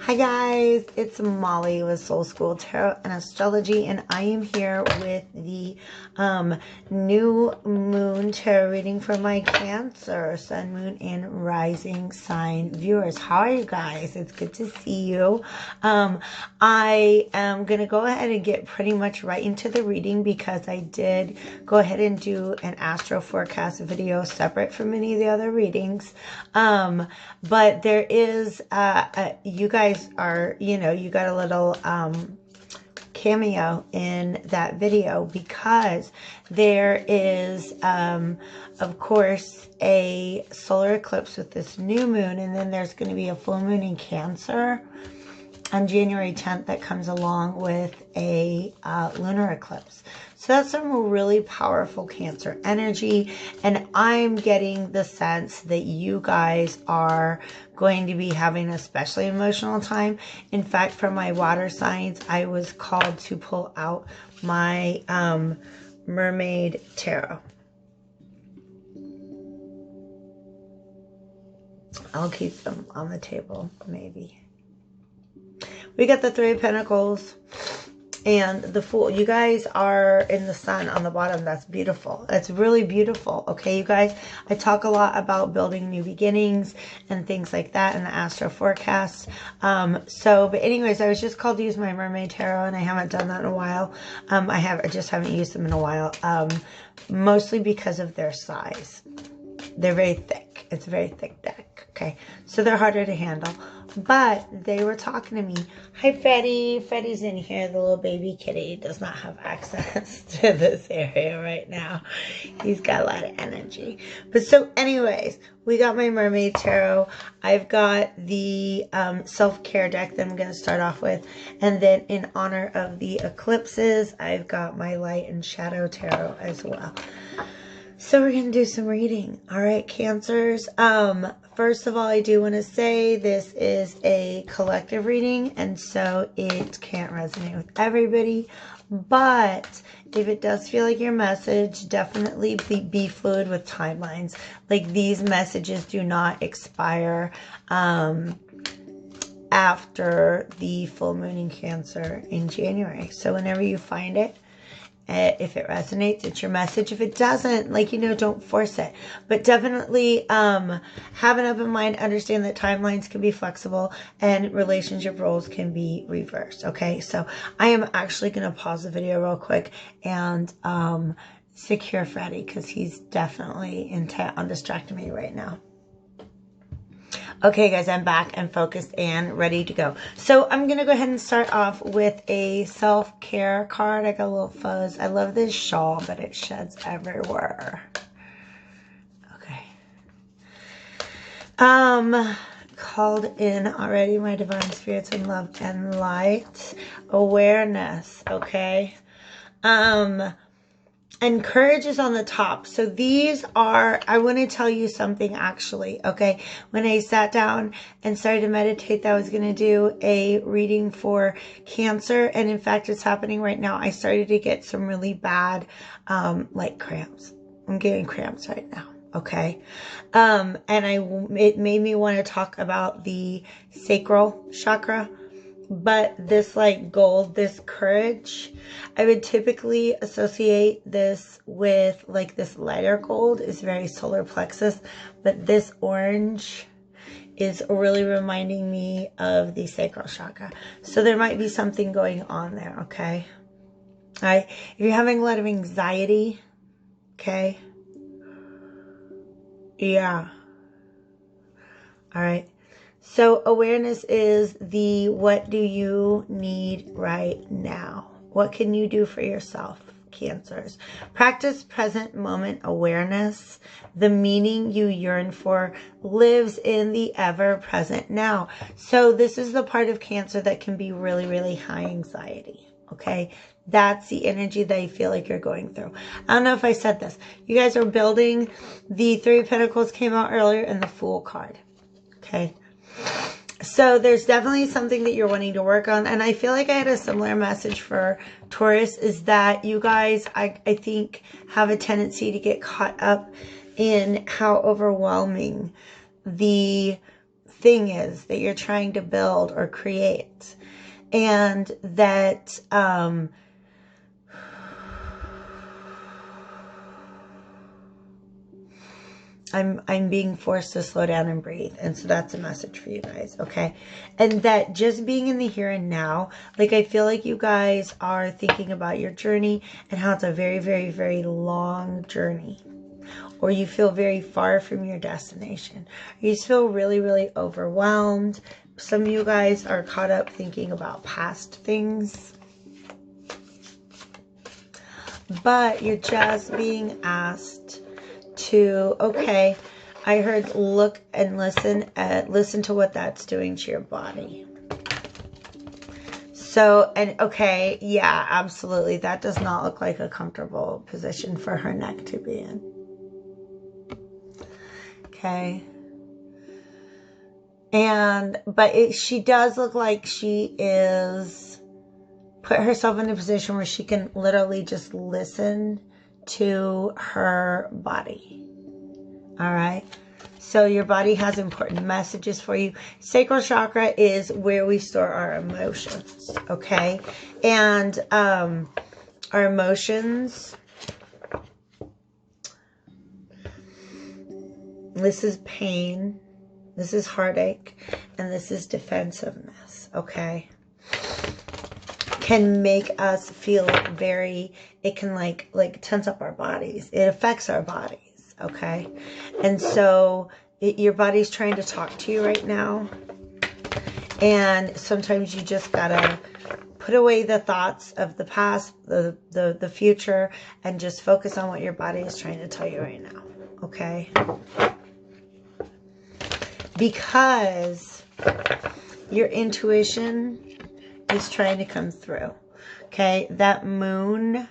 Hi guys, it's Molly with Soul School Tarot and Astrology, and I am here with the new moon tarot reading for my Cancer, Sun, Moon, and Rising sign viewers. How are you guys? It's good to see you. I am going to go ahead and get pretty much right into the reading because I did go ahead and do an astro forecast video separate from any of the other readings. But there is, you guys are, you got a little cameo in that video because there is, of course, a solar eclipse with this new moon, and then there's going to be a full moon in Cancer on January 10th that comes along with a lunar eclipse. So that's some really powerful Cancer energy, and I'm getting the sense that you guys are going to be having an especially emotional time. In fact, for my water signs, I was called to pull out my Mermaid Tarot. I'll keep them on the table, maybe. We got the Three of Pentacles and the Fool. You guys are in the Sun on the bottom. That's beautiful. That's really beautiful. Okay, you guys, I talk a lot about building new beginnings and things like that in the astro forecast. But anyways, I was just called to use my Mermaid Tarot, and I haven't done that in a while. I just haven't used them in a while, mostly because of their size. They're very thick. It's a very thick deck. Okay, so they're harder to handle. But they were talking to me. Hi, Fetty. Fetty's in here. The little baby kitty does not have access to this area right now. He's got a lot of energy. But so anyways, we got my Mermaid Tarot. I've got the self-care deck that I'm going to start off with. And then in honor of the eclipses, I've got my Light and Shadow Tarot as well. So we're going to do some reading. All right, Cancers. First of all, I do want to say this is a collective reading, and so it can't resonate with everybody. But if it does feel like your message, definitely be fluid with timelines. Like, these messages do not expire after the full moon in Cancer in January. So whenever you find it, if it resonates, it's your message. If it doesn't, don't force it. But definitely have an open mind. Understand that timelines can be flexible and relationship roles can be reversed. Okay, so I am actually going to pause the video real quick and secure Freddie, because he's definitely intent on distracting me right now. Okay, guys, I'm back and focused and ready to go. So I'm going to go ahead and start off with a self-care card. I got a little fuzz. I love this shawl, but it sheds everywhere. Okay. Called in already, my divine spirits in love and light. Awareness, okay? And courage is on the top. So these are, I want to tell you something actually, okay? When I sat down and started to meditate that I was going to do a reading for Cancer, and in fact, it's happening right now. I started to get some really bad, like cramps. I'm getting cramps right now, okay? And it made me want to talk about the sacral chakra. But this gold, this courage, I would typically associate this with this lighter gold is very solar plexus, but this orange is really reminding me of the sacral chakra. So there might be something going on there, okay? All right, if you're having a lot of anxiety, okay? Yeah. All right. So awareness is the what do you need right now? What can you do for yourself, Cancers? Practice present moment awareness. The meaning you yearn for lives in the ever-present now. So this is the part of Cancer that can be really, really high anxiety, okay? That's the energy that you feel like you're going through. I don't know if I said this. You guys are building. The Three of Pentacles came out earlier, and the Fool card, okay? So there's definitely something that you're wanting to work on. And I feel like I had a similar message for Taurus, is that you guys, I think, have a tendency to get caught up in how overwhelming the thing is that you're trying to build or create. And that I'm being forced to slow down and breathe. And so that's a message for you guys, okay? And that just being in the here and now, like I feel like you guys are thinking about your journey and how it's a very, very, very long journey. Or you feel very far from your destination. You just feel really, really overwhelmed. Some of you guys are caught up thinking about past things. But you're just being asked to, okay, I heard look and listen to what that's doing to your body. So, and okay, yeah, absolutely. That does not look like a comfortable position for her neck to be in. Okay. But she does look like she is put herself in a position where she can literally just listen to her body. All right. So your body has important messages for you. Sacral chakra is where we store our emotions. Okay. And our emotions, this is pain, this is heartache, and this is defensiveness. Okay. Can make us feel very, it can like tense up our bodies. It affects our bodies, okay? And so your body's trying to talk to you right now. And sometimes you just gotta put away the thoughts of the past, the future, and just focus on what your body is trying to tell you right now, okay? Because your intuition is trying to come through. Okay, that moon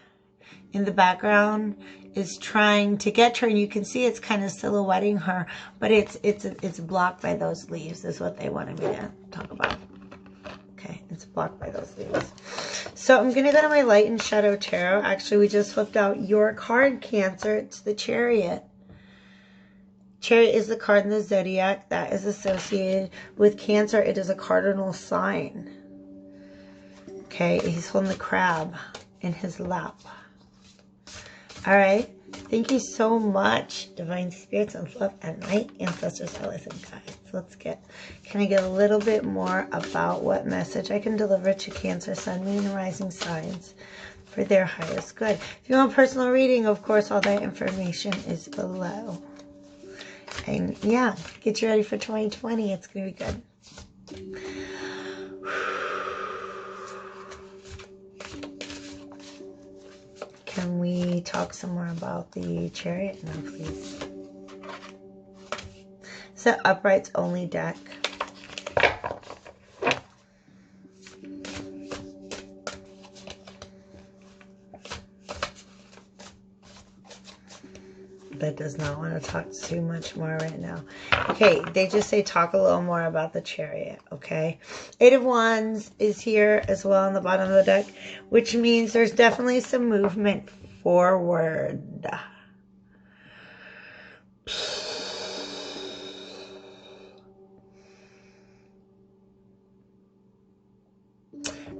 in the background is trying to get her, and you can see it's kind of silhouetting her, but it's blocked by those leaves is what they wanted me to talk about. Okay, it's blocked by those leaves. So I'm gonna go to my light and shadow tarot. Actually, we just flipped out your card, Cancer. It's the Chariot. Chariot is the card in the zodiac that is associated with Cancer. It is a cardinal sign. Okay, he's holding the crab in his lap. All right. Thank you so much, Divine Spirits and Love and Light, Ancestors, Allies, and Guides. Let's get, can I get a little bit more about what message I can deliver to Cancer, Sun, Moon, and Rising signs for their highest good? If you want a personal reading, of course, all that information is below. And yeah, get you ready for 2020. It's going to be good. Can we talk some more about the Chariot now, please? It's an uprights only deck. That does not want to talk too much more right now. Okay, they just say talk a little more about the Chariot, okay? Eight of Wands is here as well on the bottom of the deck, which means there's definitely some movement forward.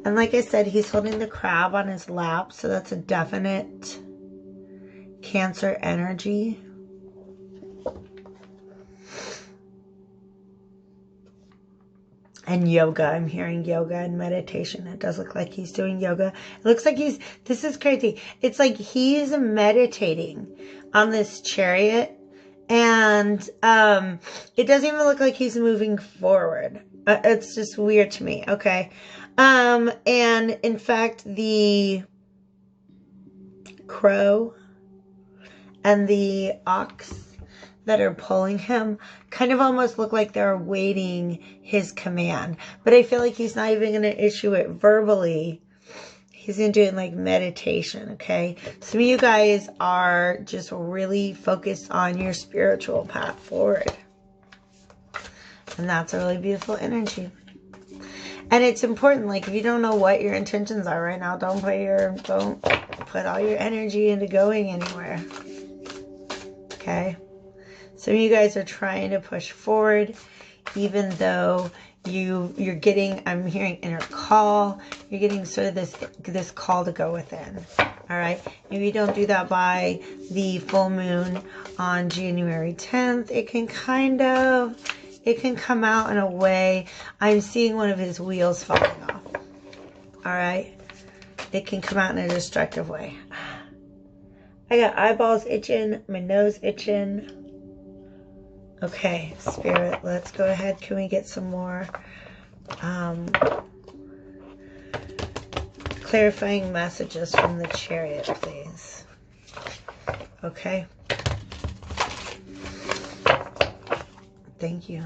And like I said, he's holding the crab on his lap, so that's a definite Cancer energy. And yoga. I'm hearing yoga and meditation. It does look like he's doing yoga. It looks like he's, this is crazy. It's like he's meditating on this Chariot. And it doesn't even look like he's moving forward. It's just weird to me. Okay. And in fact, the crow and the ox that are pulling him kind of almost look like they're awaiting his command. But I feel like he's not even going to issue it verbally. He's going to do it like meditation, okay? Some of you guys are just really focused on your spiritual path forward. And that's a really beautiful energy. And it's important, like if you don't know what your intentions are right now, don't put all your energy into going anywhere. Okay? Some of you guys are trying to push forward. even though you're getting, I'm hearing inner call, you're getting sort of this call to go within. All right. If you don't do that by the full moon on January 10th, it can come out in a way. I'm seeing one of his wheels falling off. All right. It can come out in a destructive way. I got eyeballs itching, my nose itching. Okay, Spirit, let's go ahead. Can we get some more clarifying messages from the Chariot, please? Okay. Thank you.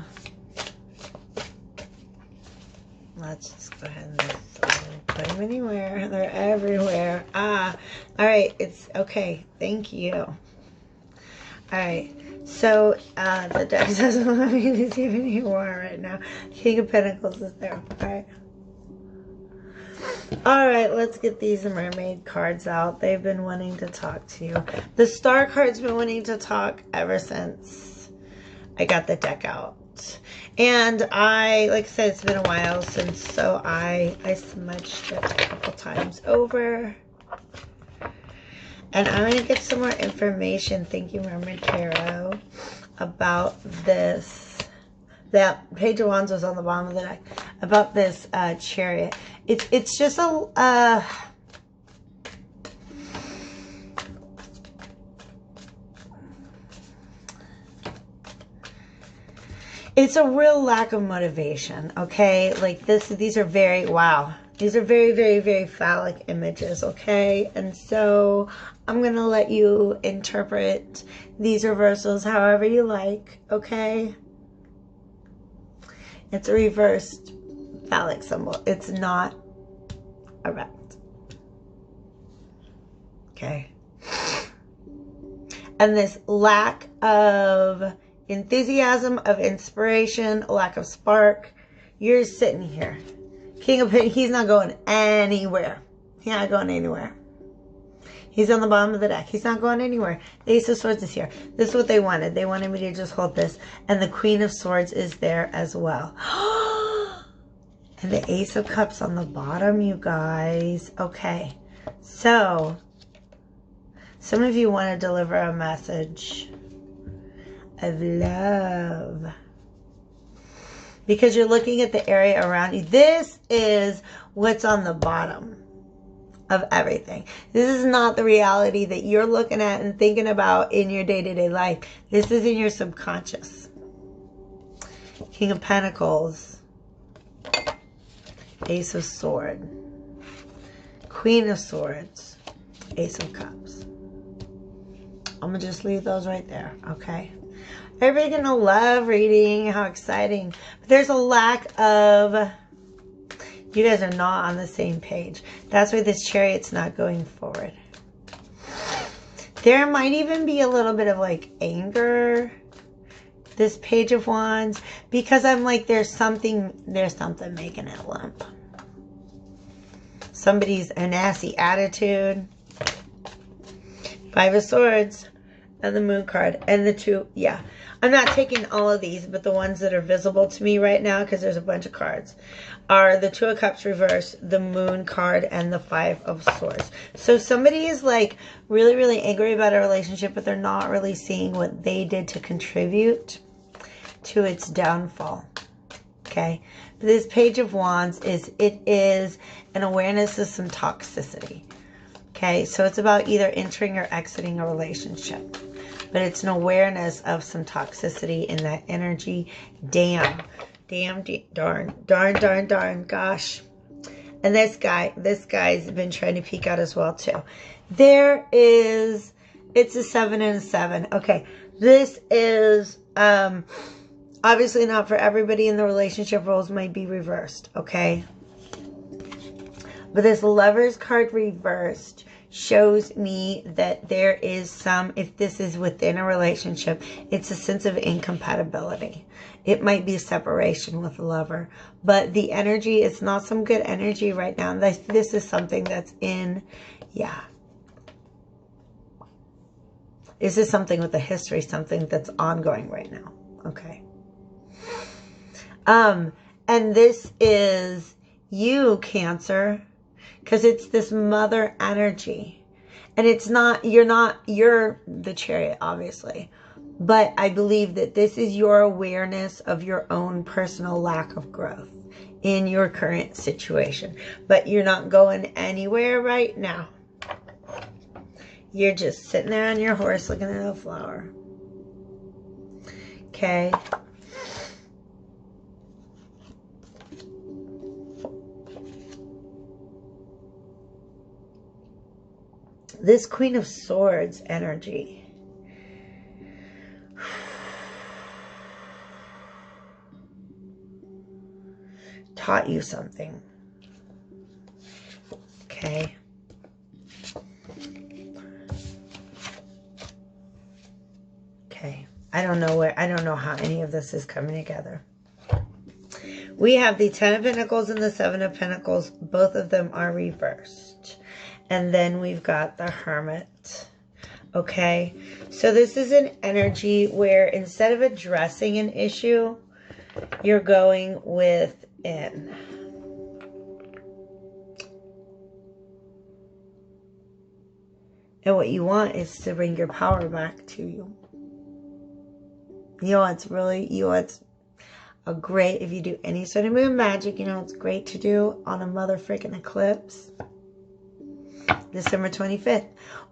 Let's just go ahead and put them anywhere. They're everywhere. All right. It's okay. Thank you. All right. So, the deck doesn't want me to see if any more right now. King of Pentacles is there. All right. All right, let's get these mermaid cards out. They've been wanting to talk to you. The star card's been wanting to talk ever since I got the deck out. And like I said, it's been a while since, so I smudged it a couple times over. And I'm going to get some more information, thank you, Mermaid Tarot, about this. That Page of Wands was on the bottom of the deck. About this Chariot. It's just a... it's a real lack of motivation, okay? Like these are very, wow. These are very, very, very phallic images, okay? And so I'm going to let you interpret these reversals however you like, okay? It's a reversed phallic symbol. It's not erect. Okay? And this lack of enthusiasm, of inspiration, lack of spark, you're sitting here. King of Pentacles, he's not going anywhere. He's not going anywhere. He's on the bottom of the deck. He's not going anywhere. The Ace of Swords is here. This is what they wanted. They wanted me to just hold this. And the Queen of Swords is there as well. And the Ace of Cups on the bottom, you guys. Okay. So, some of you want to deliver a message of love. Because you're looking at the area around you. This is what's on the bottom of everything. This is not the reality that you're looking at and thinking about in your day-to-day life. This is in your subconscious. King of Pentacles. Ace of Swords. Queen of Swords. Ace of Cups. I'm going to just leave those right there, okay? Everybody's going to love reading. How exciting. But there's a lack of... You guys are not on the same page. That's why this Chariot's not going forward. There might even be a little bit of like anger. This Page of Wands. Because I'm like, there's something making it limp. Somebody's a nasty attitude. Five of Swords. And the Moon card. And the two, yeah. I'm not taking all of these, but the ones that are visible to me right now, because there's a bunch of cards, are the Two of Cups reversed, the Moon card, and the Five of Swords. So somebody is like really, really angry about a relationship, but they're not really seeing what they did to contribute to its downfall. Okay? But this Page of Wands is an awareness of some toxicity. Okay? So it's about either entering or exiting a relationship. But it's an awareness of some toxicity in that energy. Damn, darn, gosh. And this guy's been trying to peek out as well too. It's a 7 and a 7. Okay, this is obviously not for everybody, in the relationship roles might be reversed, okay? But this Lovers card reversed shows me that there is some, if this is within a relationship, it's a sense of incompatibility. It might be separation with a lover, but the energy, it's not some good energy right now. This is something that's in, yeah. This is something with a history, something that's ongoing right now. Okay. And this is you, Cancer, because it's this mother energy. And it's not, you're the Chariot, obviously. But I believe that this is your awareness of your own personal lack of growth in your current situation. But you're not going anywhere right now. You're just sitting there on your horse looking at a flower. Okay. This Queen of Swords energy. Taught you something. Okay. Okay. I don't know how any of this is coming together. We have the 10 of Pentacles and the 7 of Pentacles. Both of them are reversed. And then we've got the Hermit. Okay. So this is an energy where instead of addressing an issue, you're going within. And what you want is to bring your power back to you. You know, it's a great, if you do any sort of moon magic, you know, it's great to do on a mother freaking eclipse. December 25th.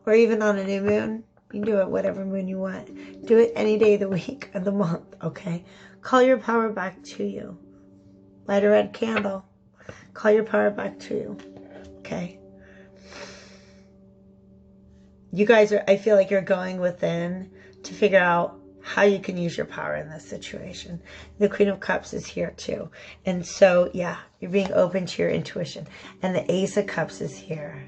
Or even on a new moon. You can do it whatever moon you want. Do it any day of the week or the month, okay? Call your power back to you. Light a red candle. Call your power back to you, okay? You guys are, I feel like you're going within to figure out how you can use your power in this situation. The Queen of Cups is here too. And so, yeah, you're being open to your intuition. And the Ace of Cups is here.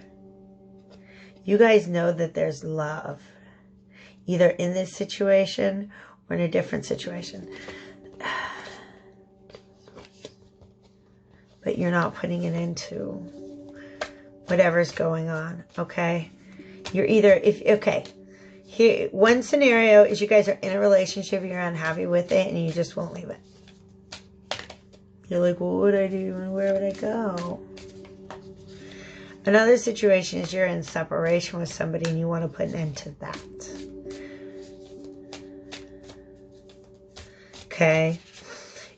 You guys know that there's love. Either in this situation or in a different situation. But you're not putting it into whatever's going on, okay? You're either, okay. Here, one scenario is you guys are in a relationship, you're unhappy with it, and you just won't leave it. You're like, well, what would I do and where would I go? Another situation is you're in separation with somebody and you want to put an end to that. Okay.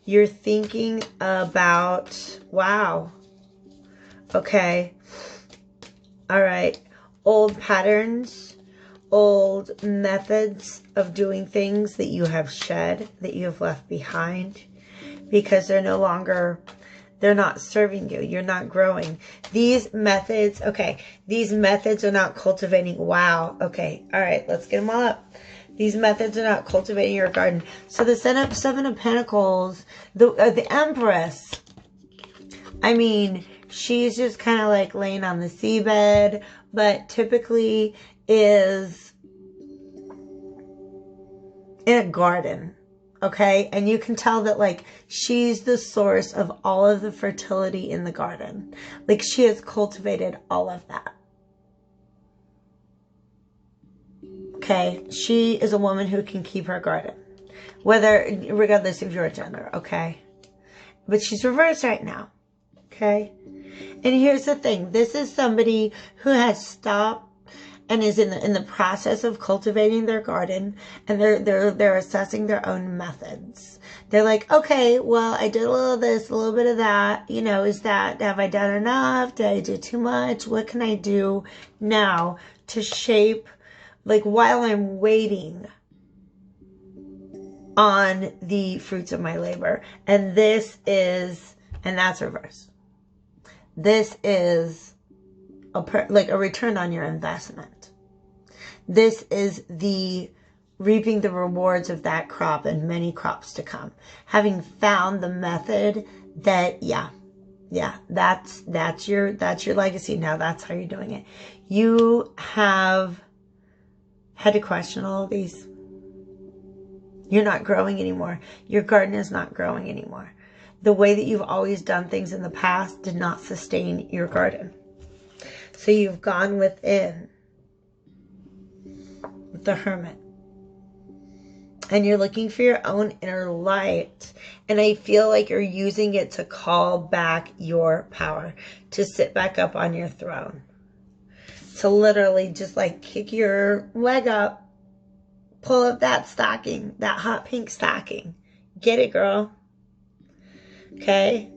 You're thinking about, wow. Okay. All right. Old patterns. Old methods of doing things that you have shed, that you have left behind, because they're no longer, they're not serving you. You're not growing. These methods, okay, these methods are not cultivating. Wow. Okay. All right. Let's get them all up. These methods are not cultivating your garden. So the Seven of Pentacles, the Empress, I mean, she's just kind of like laying on the seabed, but typically is in a garden, okay? And you can tell that, like, she's the source of all of the fertility in the garden. Like, she has cultivated all of that. Okay? She is a woman who can keep her garden, regardless of your gender, okay? But she's reversed right now, okay? And here's the thing. This is somebody who has stopped and is in the process of cultivating their garden, and they're assessing their own methods. They're like, okay, well, I did a little of this, a little bit of that. You know, have I done enough? Did I do too much? What can I do now to shape, like, while I'm waiting on the fruits of my labor? And that's reverse. This is like a return on your investment. This is the reaping the rewards of that crop and many crops to come. Having found the method that, that's your legacy. Now that's how you're doing it. You have had to question all of these. You're not growing anymore. Your garden is not growing anymore. The way that you've always done things in the past did not sustain your garden. So you've gone within with the Hermit. And you're looking for your own inner light. And I feel like you're using it to call back your power, to sit back up on your throne, to literally just like kick your leg up, pull up that stocking, that hot pink stocking. Get it, girl. Okay.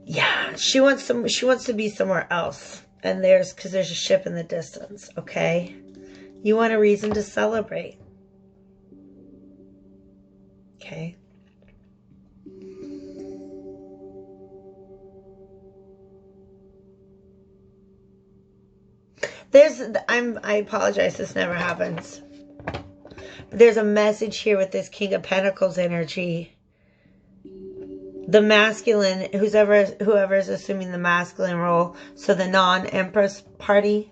Yeah, she wants to be somewhere else. And because there's a ship in the distance, okay? You want a reason to celebrate. Okay. I apologize, this never happens. There's a message here with this King of Pentacles energy. The masculine, whoever is assuming the masculine role, so the non-Empress party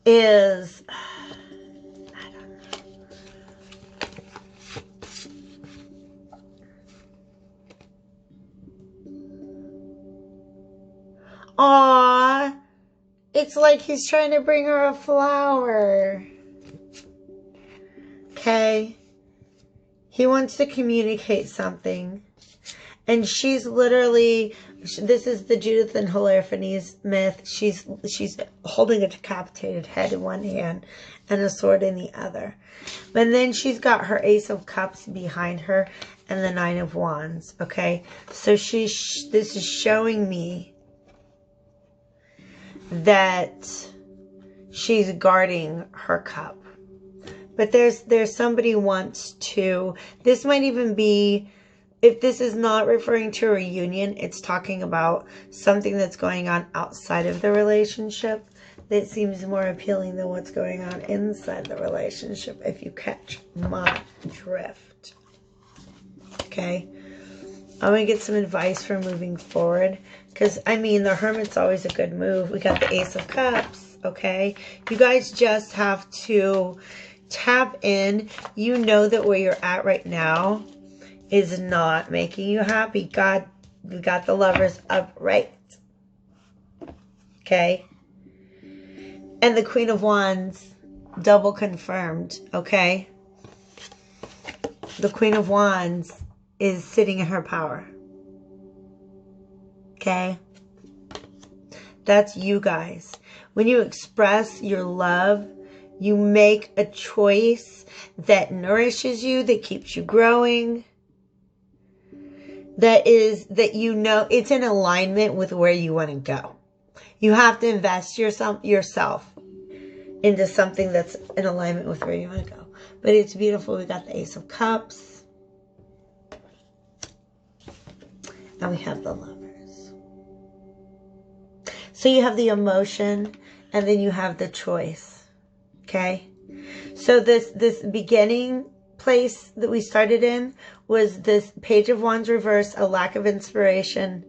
is, I don't know. Aww, it's like he's trying to bring her a flower. Okay, he wants to communicate something. And she's literally, this is the Judith and Holofernes myth. She's holding a decapitated head in one hand and a sword in the other. But then she's got her Ace of Cups behind her and the Nine of Wands. Okay, so this is showing me that she's guarding her cup. But there's somebody who wants to. This might even be. If this is not referring to a reunion, it's talking about something that's going on outside of the relationship that seems more appealing than what's going on inside the relationship, if you catch my drift. Okay? I'm going to get some advice for moving forward. Because, I mean, the Hermit's always a good move. We got the Ace of Cups. Okay? You guys just have to tap in. You know that where you're at right now is not making you happy. God, we got the Lovers upright. Okay? And the Queen of Wands double confirmed. Okay? The Queen of Wands is sitting in her power. Okay? That's you guys. When you express your love, you make a choice that nourishes you, that keeps you growing. That you know it's in alignment with where you want to go. You have to invest yourself into something that's in alignment with where you want to go. But it's beautiful. We got the Ace of Cups. And we have the Lovers. So you have the emotion and then you have the choice. Okay? So this beginning place that we started in was this Page of Wands reverse, a lack of inspiration,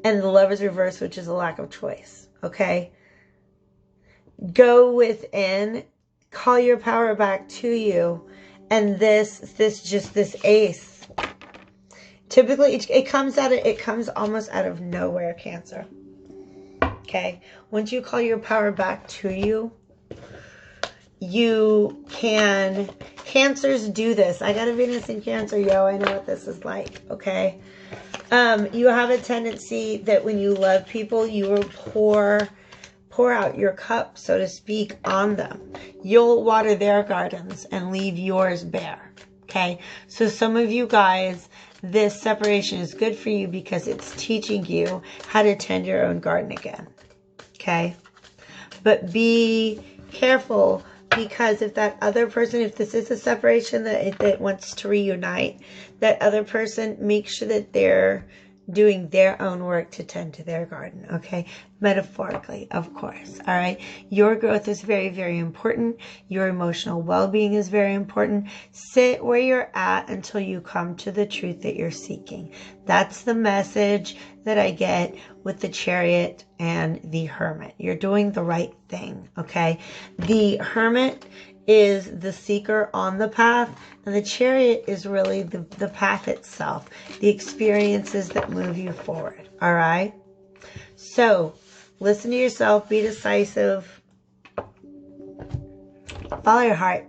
and the Lovers reverse, which is a lack of choice. Okay? Go within, call your power back to you, and this ace. Typically, it comes almost out of nowhere, Cancer. Okay? Once you call your power back to you, you can. Cancers do this. I got a Venus in Cancer, yo. I know what this is like, okay? You have a tendency that when you love people, you will pour out your cup, so to speak, on them. You'll water their gardens and leave yours bare, okay? So some of you guys, this separation is good for you because it's teaching you how to tend your own garden again, okay? But be careful, because if that other person, if this is a separation that wants to reunite, that other person, make sure that they're doing their own work to tend to their garden, okay? Metaphorically, of course, all right? Your growth is very, very important. Your emotional well-being is very important. Sit where you're at until you come to the truth that you're seeking. That's the message that I get with the Chariot and the Hermit. You're doing the right thing, okay? The Hermit is the seeker on the path, and the Chariot is really the path itself, the experiences that move you forward, all right? So, listen to yourself, be decisive, follow your heart,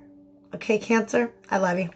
Okay, Cancer? I love you.